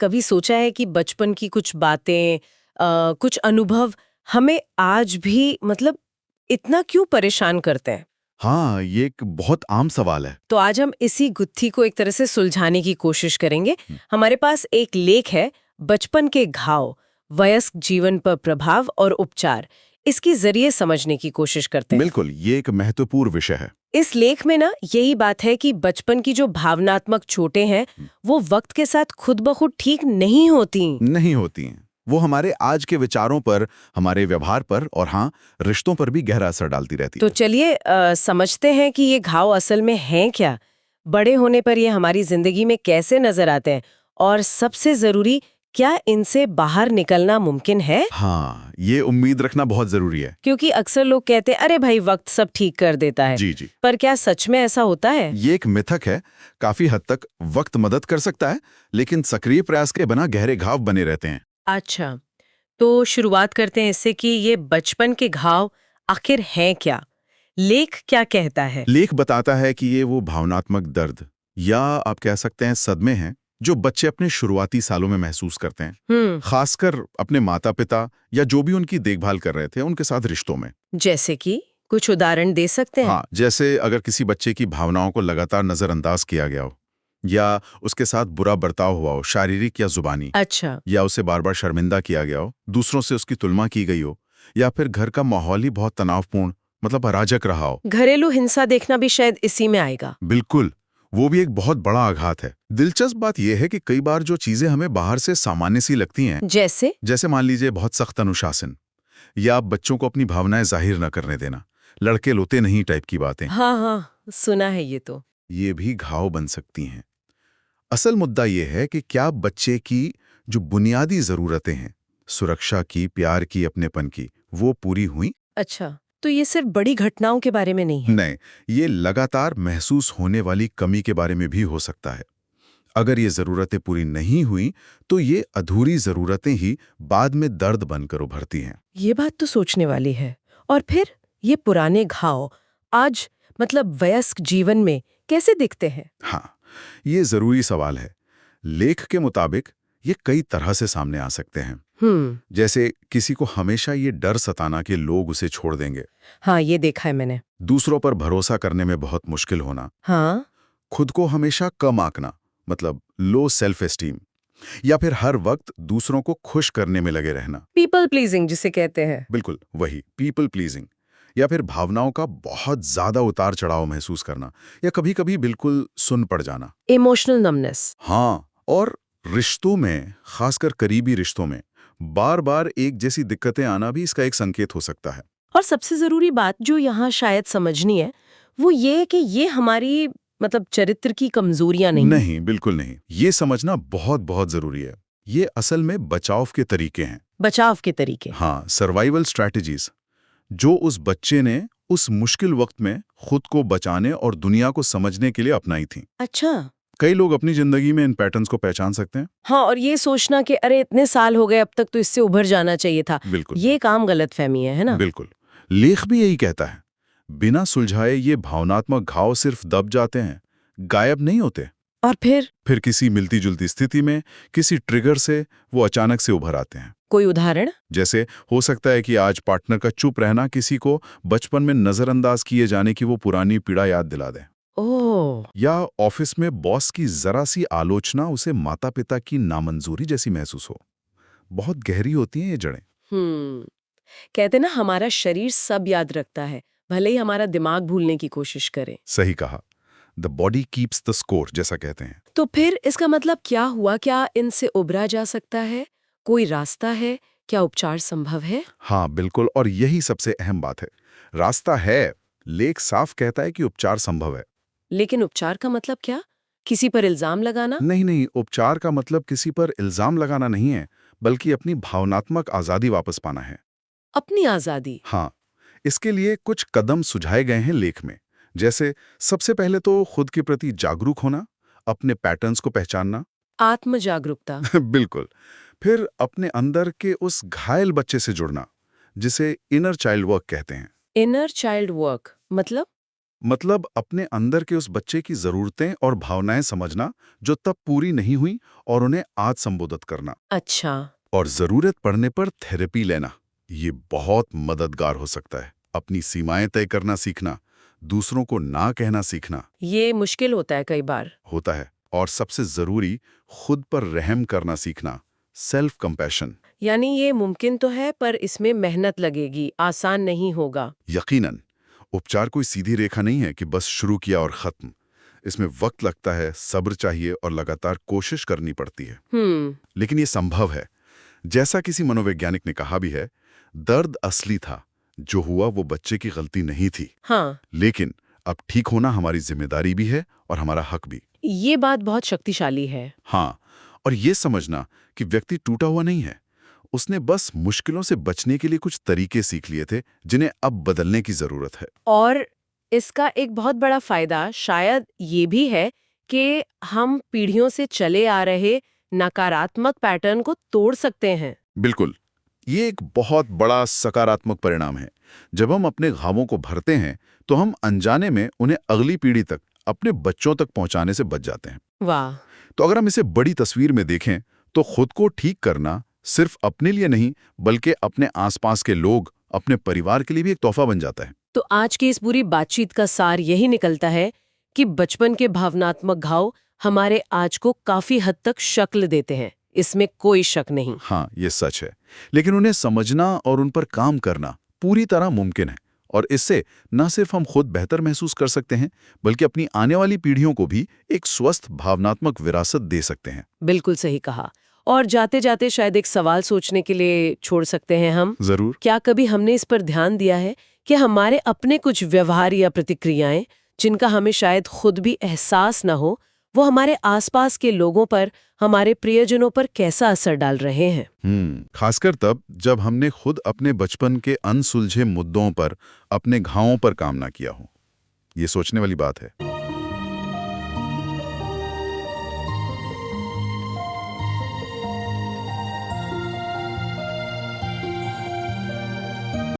कभी सोचा है कि बचपन की कुछ बातें, कुछ अनुभव हमें आज भी मतलब इतना क्यों परेशान करते हैं? हाँ, ये एक बहुत आम सवाल है। तो आज हम इसी गुत्थी को एक तरह से सुलझाने की कोशिश करेंगे। हमारे पास एक लेख है, बचपन के घाव, वयस्क जीवन पर प्रभाव और उपचार। इसके जरिए समझने की कोशिश करते हैं। बिल्कुल, ये एक महत्वपूर्ण विषय है। इस लेख में ना यही बात है कि बचपन की जो भावनात्मक चोटें हैं, वो वक्त के साथ खुद ब खुद ठीक नहीं होती। नहीं होती हैं। वो हमारे आज के विचारों पर, हमारे व्यवहार पर और हाँ, रिश्तों पर भी गहरा असर डालती रहती तो है। चलिए समझते हैं कि ये घाव असल में हैं क्या, बड़े होने पर ये हमारी जिंदगी में कैसे नजर आते हैं, और सबसे जरूरी, क्या इनसे बाहर निकलना मुमकिन है? हाँ, ये उम्मीद रखना बहुत जरूरी है। क्योंकि अक्सर लोग कहते हैं अरे भाई वक्त सब ठीक कर देता है। जी जी। पर क्या सच में ऐसा होता है? ये एक मिथक है। काफी हद तक वक्त मदद कर सकता है, लेकिन सक्रिय प्रयास के बिना गहरे घाव बने रहते हैं। अच्छा, तो शुरुआत करते हैं इससे कि ये बचपन के घाव आखिर हैं क्या? लेख क्या कहता है? लेख बताता है कि ये वो भावनात्मक दर्द या आप कह सकते हैं सदमे हैं जो बच्चे अपने शुरुआती सालों में महसूस करते हैं, खासकर अपने माता पिता या जो भी उनकी देखभाल कर रहे थे उनके साथ रिश्तों में। जैसे कि कुछ उदाहरण दे सकते हैं? हाँ, जैसे अगर किसी बच्चे की भावनाओं को लगातार नजरअंदाज किया गया हो, या उसके साथ बुरा बर्ताव हुआ हो, शारीरिक या जुबानी, अच्छा। या उसे बार बार शर्मिंदा किया गया हो, दूसरों से उसकी तुलना की गई हो, या फिर घर का माहौल ही बहुत तनावपूर्ण मतलब अराजक रहा हो। घरेलू हिंसा देखना भी शायद इसी में आएगा। बिल्कुल, वो भी एक बहुत बड़ा आघात है। दिलचस्प बात यह है कि कई बार जो चीजें हमें बाहर से सामान्य सी लगती हैं, जैसे मान लीजिए बहुत सख्त अनुशासन, या बच्चों को अपनी भावनाएं जाहिर न करने देना, लड़के लोते नहीं टाइप की बातें, हाँ हाँ, सुना है ये तो। ये भी घाव बन सकती हैं। असल मुद्दा ये है कि क्या बच्चे की जो बुनियादी जरूरतें हैं, सुरक्षा की, प्यार की, अपनेपन की, वो पूरी हुई? अच्छा, तो ये सिर्फ बड़ी घटनाओं के बारे में नहीं है? नहीं, ये लगातार महसूस होने वाली कमी के बारे में भी हो सकता है। अगर ये जरूरतें पूरी नहीं हुई, तो ये अधूरी जरूरतें ही बाद में दर्द बनकर उभरती हैं। ये बात तो सोचने वाली है। और फिर ये पुराने घाव आज मतलब वयस्क जीवन में कैसे दिखते हैं? हाँ, ये जरूरी सवाल है। लेख के मुताबिक ये कई तरह से सामने आ सकते हैं। जैसे किसी को हमेशा ये डर सताना कि लोग उसे छोड़ देंगे। हाँ, ये देखा है मैंने। दूसरों पर भरोसा करने में बहुत मुश्किल होना। हाँ। खुद को हमेशा कम आंकना, मतलब लो सेल्फ एस्टीम। या फिर हर वक्त दूसरों को खुश करने में लगे रहना। पीपल प्लीजिंग जिसे कहते हैं। बिल्कुल वही, पीपल प्लीजिंग। या फिर भावनाओं का बहुत ज्यादा उतार चढ़ाव महसूस करना, या कभी कभी बिल्कुल सुन पड़ जाना। Emotional numbness. हाँ, और रिश्तों में, खासकर करीबी रिश्तों में, बार बार एक जैसी दिक्कतें आना भी इसका एक संकेत हो सकता है। और सबसे जरूरी बात जो यहाँ शायद समझनी है, वो ये है कि ये हमारी मतलब चरित्र की कमजोरियां नहीं। नहीं, बिल्कुल नहीं। ये समझना बहुत बहुत जरूरी है। ये असल में बचाव के तरीके हैं। बचाव के तरीके। हाँ, सर्वाइवल स्ट्रैटेजीज, जो उस बच्चे ने उस मुश्किल वक्त में खुद को बचाने और दुनिया को समझने के लिए अपनाई थी। अच्छा। कई लोग अपनी जिंदगी में इन पैटर्न्स को पहचान सकते हैं। हाँ, और ये सोचना कि अरे इतने साल हो गए अब तक तो इससे उभर जाना चाहिए था, बिल्कुल, ये काम गलतफहमी है ना? बिल्कुल। लेख भी यही कहता है, बिना सुलझाए ये भावनात्मक घाव सिर्फ दब जाते हैं, गायब नहीं होते। और फिर किसी मिलती जुलती स्थिति में, किसी ट्रिगर से वो अचानक से उभर आते हैं। कोई उदाहरण? जैसे हो सकता है कि आज पार्टनर का चुप रहना किसी को बचपन में नजरअंदाज किए जाने की वो पुरानी पीड़ा याद दिला दे। ओह। या ऑफिस में बॉस की जरा सी आलोचना उसे माता पिता की नामंजूरी जैसी महसूस हो। बहुत गहरी होती हैं ये जड़ें। कहते ना हमारा शरीर सब याद रखता है, भले ही हमारा दिमाग भूलने की कोशिश करे। सही कहा, the body keeps the score जैसा कहते हैं। तो फिर इसका मतलब क्या हुआ? क्या इनसे उबरा जा सकता है? कोई रास्ता है? क्या उपचार संभव है? हाँ बिल्कुल, और यही सबसे अहम बात है। रास्ता है। लेख साफ कहता है कि उपचार संभव है। लेकिन उपचार का मतलब क्या? किसी पर इल्जाम लगाना? नहीं नहीं, उपचार का मतलब किसी पर इल्जाम लगाना नहीं है, बल्कि अपनी भावनात्मक आजादी वापस पाना है। अपनी आजादी? हाँ, इसके लिए कुछ कदम सुझाए गए हैं लेख में। जैसे सबसे पहले तो खुद के प्रति जागरूक होना, अपने पैटर्न्स को पहचानना। आत्म जागरूकता। बिल्कुल। फिर अपने अंदर के उस घायल बच्चे से जुड़ना, जिसे इनर चाइल्ड वर्क कहते हैं। इनर चाइल्ड वर्क मतलब? मतलब अपने अंदर के उस बच्चे की जरूरतें और भावनाएं समझना जो तब पूरी नहीं हुई और उन्हें आज संबोधित करना। अच्छा। और जरूरत पड़ने पर थेरेपी लेना, ये बहुत मददगार हो सकता है। अपनी सीमाएं तय करना सीखना, दूसरों को ना कहना सीखना। ये मुश्किल होता है कई बार। होता है। और सबसे जरूरी, खुद पर रहम करना सीखना, सेल्फ कंपैशन। यानी ये मुमकिन तो है पर इसमें मेहनत लगेगी, आसान नहीं होगा। यकीनन। उपचार कोई सीधी रेखा नहीं है कि बस शुरू किया और खत्म। इसमें वक्त लगता है, सब्र चाहिए और लगातार कोशिश करनी पड़ती है। लेकिन ये संभव है। जैसा किसी मनोवैज्ञानिक ने कहा भी है, दर्द असली था, जो हुआ वो बच्चे की गलती नहीं थी। हाँ। लेकिन अब ठीक होना हमारी जिम्मेदारी भी है और हमारा हक भी। ये बात बहुत शक्तिशाली है। हाँ, और ये समझना कि व्यक्ति टूटा हुआ नहीं है, उसने बस मुश्किलों से बचने के लिए कुछ तरीके सीख लिए थे जिन्हें अब बदलने की जरूरत है। और इसका एक बहुत बड़ा फायदा शायद ये भी है कि हम पीढ़ियों से चले आ रहे नकारात्मक पैटर्न को तोड़ सकते हैं। बिल्कुल, ये एक बहुत बड़ा सकारात्मक परिणाम है। जब हम अपने घावों को भरते हैं तो हम अनजाने में उन्हें अगली पीढ़ी तक, अपने बच्चों तक पहुंचाने से बच जाते हैं। वाह। तो अगर हम इसे बड़ी तस्वीर में देखें तो खुद को ठीक करना सिर्फ अपने लिए नहीं, बल्कि अपने आसपास के लोग, अपने परिवार के लिए भी एक तोहफा बन जाता है। तो आज की इस पूरी बातचीत का सार यही निकलता है कि बचपन के भावनात्मक घाव हमारे आज को काफी हद तक शक्ल देते हैं, इसमें कोई शक नहीं। हाँ, ये सच है। लेकिन उन्हें समझना और उन पर काम करना पूरी तरह मुमकिन है। और इससे न सिर्फ हम खुद बेहतर महसूस कर सकते हैं, बल्कि अपनी आने वाली पीढ़ियों को भी एक स्वस्थ भावनात्मक विरासत दे सकते हैं। बिल्कुल सही कहा। और जाते जाते शायद एक सवाल सोचने के लिए छोड़ सकते हैं हम। जरूर। क्या कभी हमने इस पर ध्यान दिया है कि हमारे अपने कुछ व्यवहार या प्रतिक्रियाएं, जिनका हमें शायद खुद भी एहसास न हो, वो हमारे आसपास के लोगों पर, हमारे प्रियजनों पर कैसा असर डाल रहे हैं? खासकर तब जब हमने खुद अपने बचपन के अनसुलझे मुद्दों पर, अपने घावों पर काम ना किया हो। ये सोचने वाली बात है।